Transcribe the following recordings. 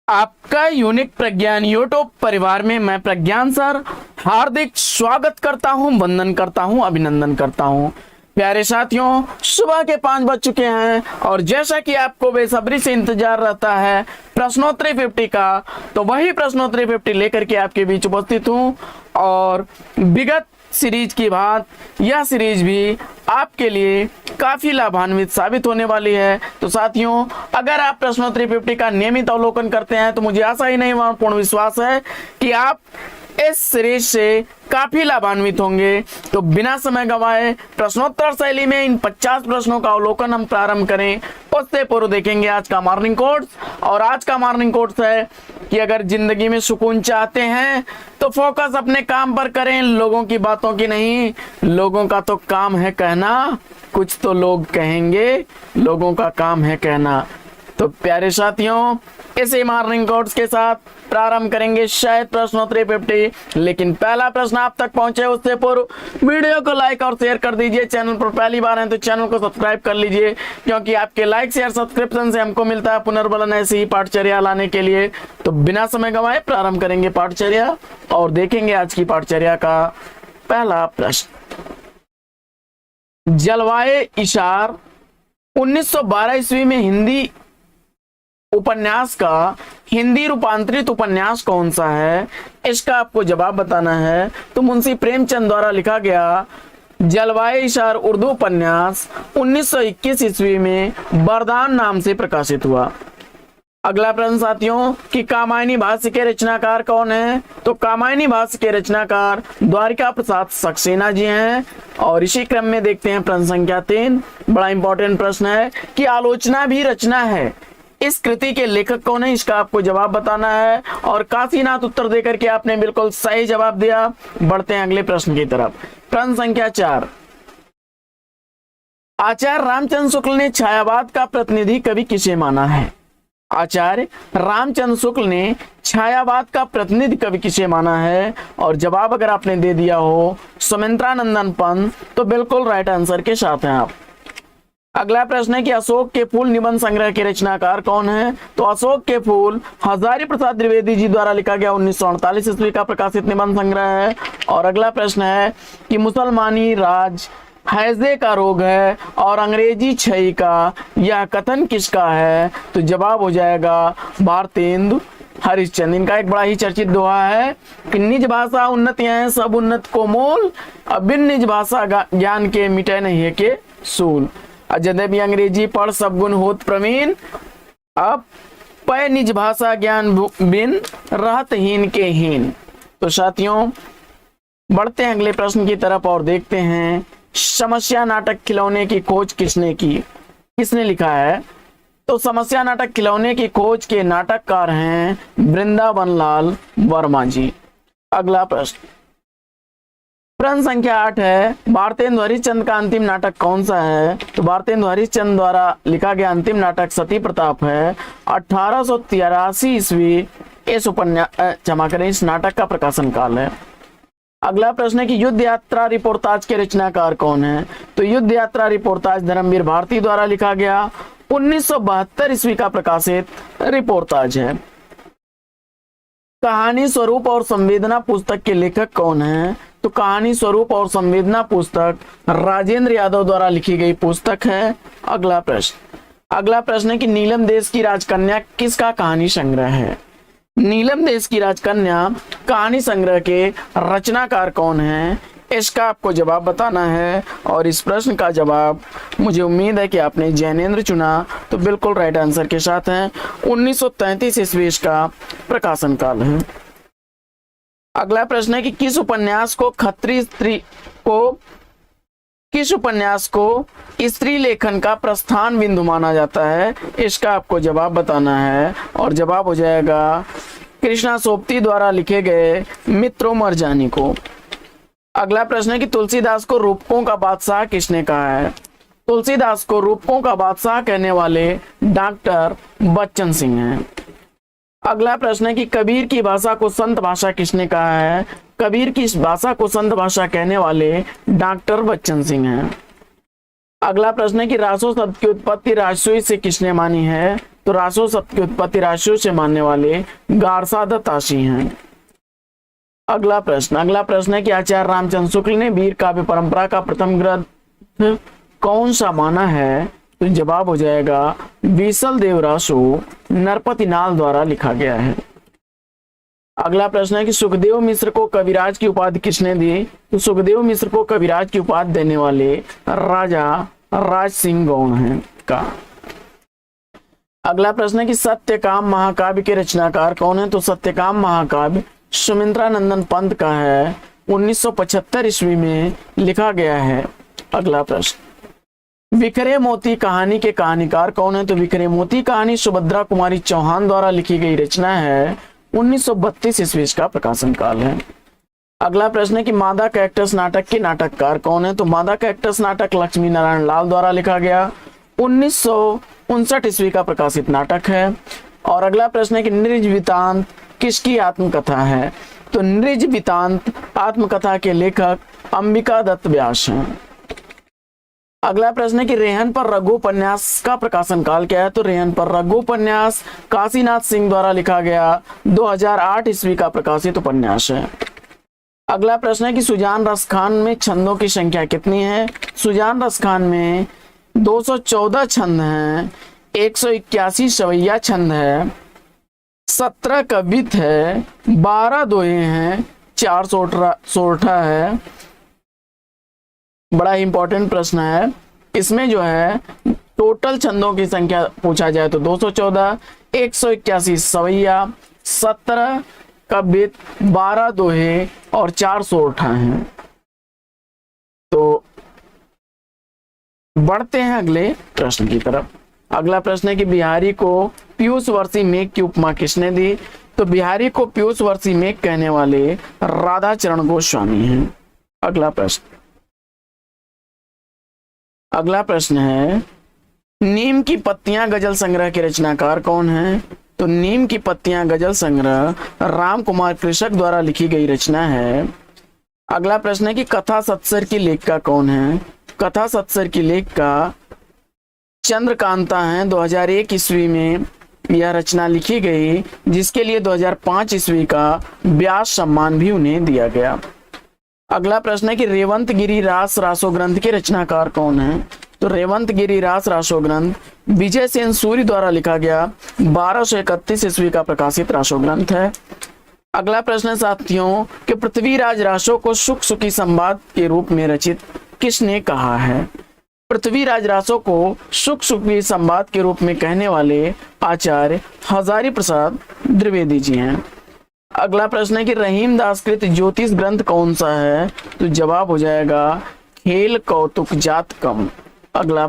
आपका यूनिक प्रज्ञान यूट्यूब परिवार में मैं प्रज्ञान सर हार्दिक स्वागत करता हूं, वंदन करता हूं, अभिनंदन करता हूं। प्यारे साथियों, सुबह के 5 बज चुके हैं और जैसा कि आपको बेसब्री से इंतजार रहता है प्रश्नोत्तरी 50 का, तो वही प्रश्नोत्तरी 50 लेकर के आपके बीच उपस्थित हूं। और विगत सीरीज की बात यह सीरीज भी आपके लिए काफी लाभान्वित साबित होने वाली है। तो साथियों, अगर आप प्रश्नोत्तरी 50 का नियमित अवलोकन करते हैं तो मुझे आशा ही नहीं पूर्ण विश्वास है कि आप इस सीरीज से काफी लाभान्वित होंगे। तो बिना समय गंवाए प्रश्नोत्तर शैली में इन 50 प्रश्नों का अवलोकन हम प्रारंभ करें उससे पूर्व देखेंगे आज का मॉर्निंग कोट्स। और आज का मॉर्निंग कोट्स है कि अगर जिंदगी में सुकून चाहते हैं तो फोकस अपने काम पर करें, लोगों की बातों की नहीं। लोगों का तो काम है कहना, कुछ तो लोग कहेंगे, लोगों का काम है कहना। तो प्यारे साथियों, इसी मॉर्निंग कोट्स के साथ प्रारंभ करेंगे शायद प्रश्नोत्तरी 50। लेकिन पहला प्रश्न आप तक पहुंचे उससे पूर्व वीडियो को लाइक और शेयर कर दीजिए। चैनल पर पहली बार हैं तो चैनल को सब्सक्राइब कर लीजिए, क्योंकि आपके लाइक शेयर सब्सक्रिप्शन से हमको मिलता है पुनर्बलन ऐसी ही पाठचर्या लाने के लिए। तो बिना समय गंवाए प्रारंभ करेंगे पाठचर्या और देखेंगे आज की पाठचर्या का पहला प्रश्न। जलवाये इशार 1912 ईस्वी में हिंदी उपन्यास का हिंदी रूपांतरित उपन्यास कौन सा है? इसका आपको जवाब बताना है। तो मुंशी प्रेमचंद द्वारा लिखा गया जलवाये इशार उर्दू उपन्यास 1921 ईस्वी में वरदान नाम से प्रकाशित हुआ। अगला प्रश्न साथियों कि कामायनी भाष्य के रचनाकार कौन है? तो कामायनी भाष्य के रचनाकार द्वारिका प्रसाद सक्सेना जी हैं। और इसी क्रम में देखते हैं प्रश्न संख्या 3। बड़ा इंपॉर्टेंट प्रश्न है कि आलोचना भी रचना है, इस कृति के लेखक कौन है? इसका आपको जवाब बताना है। और काशीनाथ उत्तर देकर के आपने बिल्कुल सही जवाब दिया। बढ़ते हैं अगले प्रश्न की तरफ। प्रश्न संख्या 4। आचार्य रामचंद्र शुक्ल ने छायावाद का प्रतिनिधि कवि किसे माना है? आचार्य रामचंद्र शुक्ल ने छायावाद का प्रतिनिधि कवि किसे माना है? और जवाब अगर आपने दे दिया हो सुमित्रानंदन पंत, तो बिल्कुल राइट आंसर के साथ हैं आप। अगला प्रश्न है कि अशोक के फूल निबंध संग्रह के रचनाकार कौन है? तो अशोक के फूल हजारी प्रसाद द्विवेदी जी द्वारा लिखा गया 1948 ईस्वी का प्रकाशित निबंध संग्रह है। और अगला प्रश्न है कि मुसलमानी राज हैजे का रोग है और अंग्रेजी छई का यह कथन किसका है? तो जवाब हो जाएगा भारतेंदु हरिश्चंद्र। इनका एक बड़ा ही चर्चित दोहा है कि निज भाषा उन्नतियां हैं सब उन्नत को मूल, अब बिन निज भाषा ज्ञान के मिटे नहीं के सूल। यद्यपि अंग्रेजी पढ़ सब गुण होत प्रवीण, अब पै निज भाषा ज्ञान बिन रहत हीन के हीन। तो साथियों, बढ़ते हैं अगले प्रश्न की तरफ और देखते हैं समस्या नाटक खिलौने की खोज किसने की, किसने लिखा है? तो समस्या नाटक खिलौने की खोज के नाटककार हैं वृंदावन लाल वर्मा जी। अगला प्रश्न प्रश्न संख्या 8 है भारतेंदु हरिश्चंद्र का अंतिम नाटक कौन सा है? तो भारतेंदु हरिश्चंद्र द्वारा लिखा गया अंतिम नाटक सती प्रताप है। 1883 ईस्वी इस इस नाटक का प्रकाशन काल है। अगला प्रश्न है कि युद्ध यात्रा रिपोर्टाज के रचनाकार कौन है? तो युद्ध यात्रा रिपोर्टाज धर्मवीर भारती द्वारा लिखा गया 1972 ईस्वी का प्रकाशित रिपोर्टाज है। कहानी स्वरूप और संवेदना पुस्तक के लेखक कौन है? तो कहानी स्वरूप और संवेदना पुस्तक राजेंद्र यादव द्वारा लिखी गई पुस्तक है। अगला प्रश्न है कि नीलम देश की राजकन्या किसका कहानी संग्रह है? नीलम देश की राजकन्या कहानी संग्रह के रचनाकार कौन है? इसका आपको जवाब बताना है। और इस प्रश्न का जवाब मुझे उम्मीद है कि आपने जैनेन्द्र चुना, तो बिल्कुल राइट आंसर के साथ हैं। 1933 ईस्वी का प्रकाशन काल है। अगला प्रश्न है कि किस उपन्यास को स्त्री लेखन का प्रस्थान बिंदु माना जाता है? इसका आपको जवाब बताना है। और जवाब हो जाएगा कृष्णा सोपती द्वारा लिखे गए मित्रों मरजानी को। अगला प्रश्न है कि तुलसीदास को रूपकों का बादशाह किसने कहा है? तुलसीदास को रूपकों का बादशाह कहने वाले डॉक्टर बच्चन सिंह हैं। अगला प्रश्न है कि कबीर की भाषा को संत भाषा किसने कहा है? कबीर की भाषा को संत भाषा कहने वाले डॉक्टर बच्चन सिंह हैं। अगला प्रश्न है कि रासो शब्द की उत्पत्ति राजसूय से किसने मानी है? तो रासो शब्द की उत्पत्ति राजसूय से मानने वाले गारसादा ताशी हैं। अगला प्रश्न है कि आचार्य रामचंद्र शुक्ल ने वीर काव्य परंपरा का प्रथम ग्रंथ कौन सा माना है? तो जवाब हो जाएगा बीसल देव रासो नरपति नाल द्वारा लिखा गया है। अगला प्रश्न है कि सुखदेव मिश्र को कविराज की उपाधि किसने दी? तो सुखदेव मिश्र को कविराज की उपाधि देने वाले राजा राज सिंह गौड़ हैं का। अगला प्रश्न है कि सत्यकाम महाकाव्य के रचनाकार कौन है? तो सत्यकाम महाकाव्य सुमित्रानंदन पंत का है, 1975 ईस्वी में लिखा गया है। अगला प्रश्न, बिखरे मोती कहानी के कहानीकार कौन है? तो बिखरे मोती कहानी सुभद्रा कुमारी चौहान द्वारा लिखी गई रचना है, 1932 ईस्वी का प्रकाशन काल है। अगला प्रश्न है कि मादा कैक्टस नाटक के नाटककार कौन है? तो मादा कैक्टस नाटक लक्ष्मी नारायण लाल द्वारा लिखा गया, 1959 ईस्वी का प्रकाशित नाटक है। और अगला प्रश्न है कि नृज वृत्तांत किसकी आत्मकथा है? तो नृज वृत्तांत आत्मकथा के लेखक अंबिका दत्त व्यास हैं। अगला प्रश्न है कि रेहन पर रघु उपन्यास का प्रकाशन काल क्या है? तो रेहन पर रघु उपन्यास काशीनाथ सिंह द्वारा लिखा गया, 2008 ईस्वी का प्रकाशित उपन्यास है। अगला प्रश्न है कि सुजान रस खान में छंदों की संख्या कितनी है? सुजान रस खान में 214 छंद हैं, 181 सवैया छंद है, 17 कवित है, 12 दोहे हैं, 4 सोरठा है। बड़ा इंपॉर्टेंट प्रश्न है। इसमें जो है टोटल छंदों की संख्या पूछा जाए तो 214, 181 सवैया, 17 कवित, 12 दोहे और 4 सोरठा हैं। तो बढ़ते हैं अगले प्रश्न की तरफ। अगला प्रश्न है कि बिहारी को पीयूष वर्षी मेघ की उपमा किसने दी? तो बिहारी को पीयूष वर्षी मेघ कहने वाले राधाचरण गोस्वामी हैं। अगला प्रश्न है नीम की पत्तियां गजल संग्रह के रचनाकार कौन है? तो नीम की पत्तियां गजल संग्रह राम कुमार कृषक द्वारा लिखी गई रचना है। अगला प्रश्न है कि कथा सत्सर की लेखिका कौन है? कथा सत्सर की लेखिका चंद्रकांता हैं, 2001 ईस्वी में यह रचना लिखी गई, जिसके लिए 2005 ईस्वी का व्यास सम्मान भी उन्हें दिया गया। अगला प्रश्न है कि रेवंत गिरी रास रासो ग्रंथ के रचनाकार कौन है? तो रेवंत गिरी रास रासो ग्रंथ विजय सेन सूरी द्वारा लिखा गया, 1231 ईस्वी का प्रकाशित रासो ग्रंथ है। अगला प्रश्न है साथियों कि पृथ्वीराज रासो को सुख सुखी संवाद के रूप में रचित किसने कहा है? पृथ्वीराज रासो को सुख सुखी संवाद के रूप में कहने वाले आचार्य हजारी प्रसाद द्विवेदी जी हैं। अगला प्रश्न है कि रहीम दास कृत ज्योतिष ग्रंथ कौन सा है? तो जवाब हो जाएगा खेल कौतुक जातकम। अगला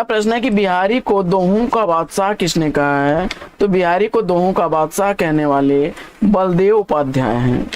प्रश्न है कि बिहारी को दोहों का बादशाह किसने कहा है? तो बिहारी को दोहों का बादशाह कहने वाले बलदेव उपाध्याय हैं।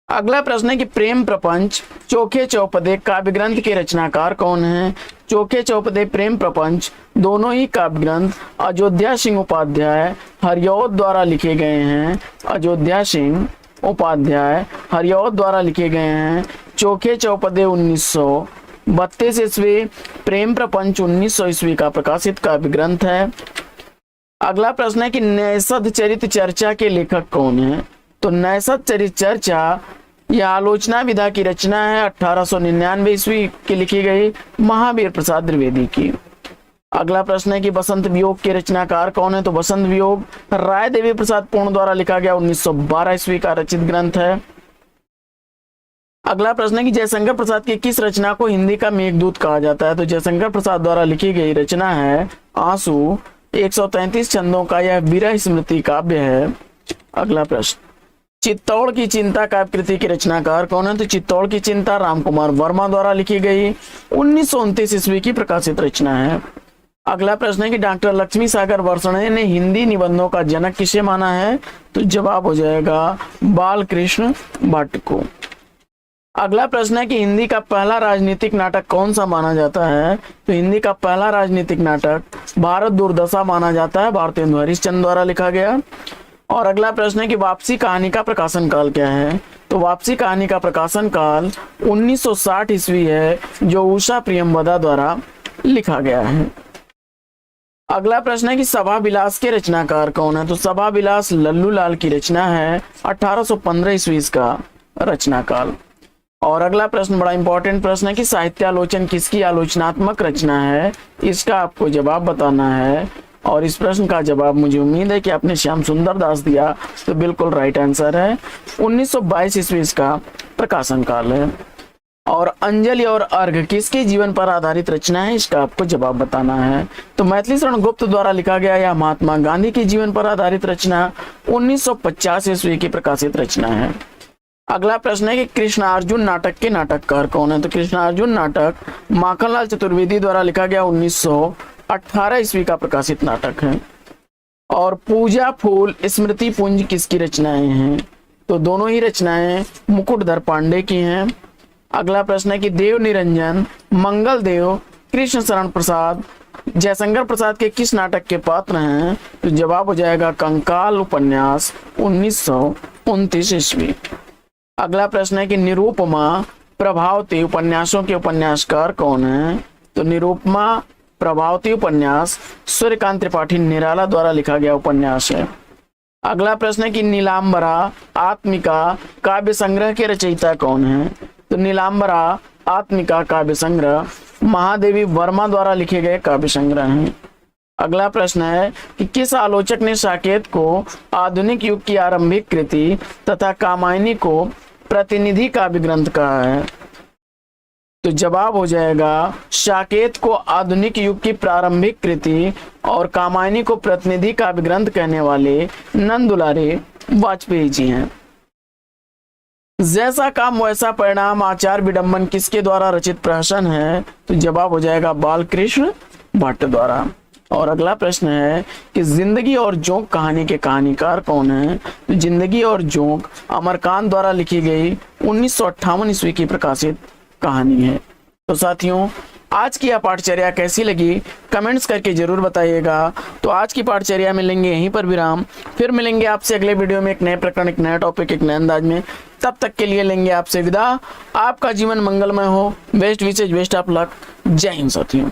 अगला प्रश्न है कि प्रेम प्रपंच चोखे चौपदे काव्य ग्रंथ के रचनाकार कौन है? चोखे चौपदे प्रेम प्रपंच दोनों ही काव्य ग्रंथ अयोध्या सिंह उपाध्याय हरिऔध द्वारा लिखे गए हैं। अयोध्या सिंह उपाध्याय हरिऔध द्वारा लिखे गए हैं। चोखे चौपदे 1932 ईस्वी, प्रेम प्रपंच 1900 ईस्वी का प्रकाशित काव्य ग्रंथ है। अगला प्रश्न है कि नैषध चरित चर्चा के लेखक कौन है? तो नैषध चरित चर्चा यह आलोचना विधा की रचना है, 1899 ईस्वी की लिखी गई, महावीर प्रसाद द्विवेदी की। अगला प्रश्न है कि बसंत वियोग के रचनाकार कौन है? तो बसंत वियोग राय देवी प्रसाद पूर्ण द्वारा लिखा गया, 1912 ईस्वी का रचित ग्रंथ है। अगला प्रश्न है कि जयशंकर प्रसाद की किस रचना को हिंदी का मेघदूत कहा जाता है? तो जयशंकर प्रसाद द्वारा लिखी गई रचना है आंसू, 133 छंदों का यह विरह स्मृति काव्य है। अगला प्रश्न, चित्तौड़ की चिंता काव्य कृति के रचनाकार कौन है? तो चित्तौड़ की चिंता रामकुमार वर्मा द्वारा लिखी गई, 1929 ईस्वी की प्रकाशित रचना है। अगला प्रश्न है कि डॉक्टर लक्ष्मी सागर वर्षणे ने हिंदी निबंधों का जनक किसे माना है? तो जवाब हो जाएगा बालकृष्ण भट्ट को। अगला प्रश्न है कि हिंदी का पहला राजनीतिक नाटक कौन सा माना जाता है? तो हिंदी का पहला राजनीतिक नाटक भारत दुर्दशा माना जाता है, भारतेंदु हरिश्चंद्र द्वारा लिखा गया। और अगला प्रश्न है कि वापसी कहानी का प्रकाशन काल क्या है? तो तो वापसी कहानी का प्रकाशन काल 1960 ईस्वी है, जो उषा प्रियमवदा द्वारा लिखा गया है। अगला प्रश्न है कि सभा विलास के रचनाकार कौन है? तो सभा विलास लल्लू लाल की रचना है, 1815 ईस्वी का रचनाकाल। और अगला प्रश्न बड़ा इंपॉर्टेंट प्रश्न है कि साहित्यालोचन किसकी आलोचनात्मक रचना है? इसका आपको जवाब बताना है। और इस प्रश्न का जवाब मुझे उम्मीद है कि आपने श्याम सुंदर दास दिया, तो बिल्कुल राइट आंसर है। 1922 ईस्वी इसका प्रकाशन काल है। और अंजलि और अर्घ किसके जीवन पर आधारित रचना है? इसका आपको जवाब बताना है। तो मैथिली शरण गुप्त द्वारा लिखा गया यह महात्मा गांधी के जीवन पर आधारित रचना 1950 ईस्वी की प्रकाशित रचना है। अगला प्रश्न है कि कृष्णार्जुन नाटक के नाटककार कौन है? तो कृष्णार्जुन नाटक माखनलाल चतुर्वेदी द्वारा लिखा गया 1918 ईस्वी का प्रकाशित नाटक है। और पूजा फूल स्मृति पुंज किसकी रचनाएं हैं? तो दोनों ही रचनाएं मुकुटधर पांडे की हैं। अगला प्रश्न है कि देव निरंजन, मंगल देव, कृष्ण शरण प्रसाद, जयशंकर प्रसाद के किस नाटक के पात्र हैं? तो जवाब हो जाएगा कंकाल उपन्यास 1929 ईस्वी। अगला प्रश्न है कि निरूपमा प्रभावती उपन्यासों के उपन्यासकार कौन है? तो निरूपमा प्रभावती उपन्यास सूर्यकांत त्रिपाठी निराला द्वारा लिखा गया उपन्यास है। अगला प्रश्न है कि नीलांबरा आत्मिका काव्य संग्रह के रचयिता कौन है? तो नीलांबरा आत्मिका काव्य संग्रह महादेवी वर्मा द्वारा लिखे गए काव्य संग्रह हैं। अगला प्रश्न है कि किस आलोचक ने साकेत को आधुनिक युग की आरंभिक कृति तथा कामायनी को प्रतिनिधि काव्य ग्रंथ कहा है? तो जवाब हो जाएगा साकेत को आधुनिक युग की प्रारंभिक कृति और कामायनी को प्रतिनिधि काव्य ग्रंथ कहने वाले नंद दुलारे वाजपेयी जी हैं। जैसा काम वैसा परिणाम आचार विडंबन किसके द्वारा रचित प्रहसन है? तो जवाब हो जाएगा बालकृष्ण भट्ट द्वारा। और अगला प्रश्न है कि जिंदगी और जोंक कहानी के कहानीकार कौन है? तो जिंदगी और जोंक अमरकांत द्वारा लिखी गई 1958 ईस्वी की प्रकाशित कहानी है। तो साथियों, आज की यह पाठचर्या कैसी लगी कमेंट्स करके जरूर बताइएगा। तो आज की पाठचर्या में लेंगे यहीं पर विराम, फिर मिलेंगे आपसे अगले वीडियो में एक नए प्रकरण, एक नया टॉपिक, एक नए अंदाज में। तब तक के लिए लेंगे आपसे विदा। आपका जीवन मंगलमय हो। बेस्ट विशेष, बेस्ट ऑफ लक। जय हिंद साथियों।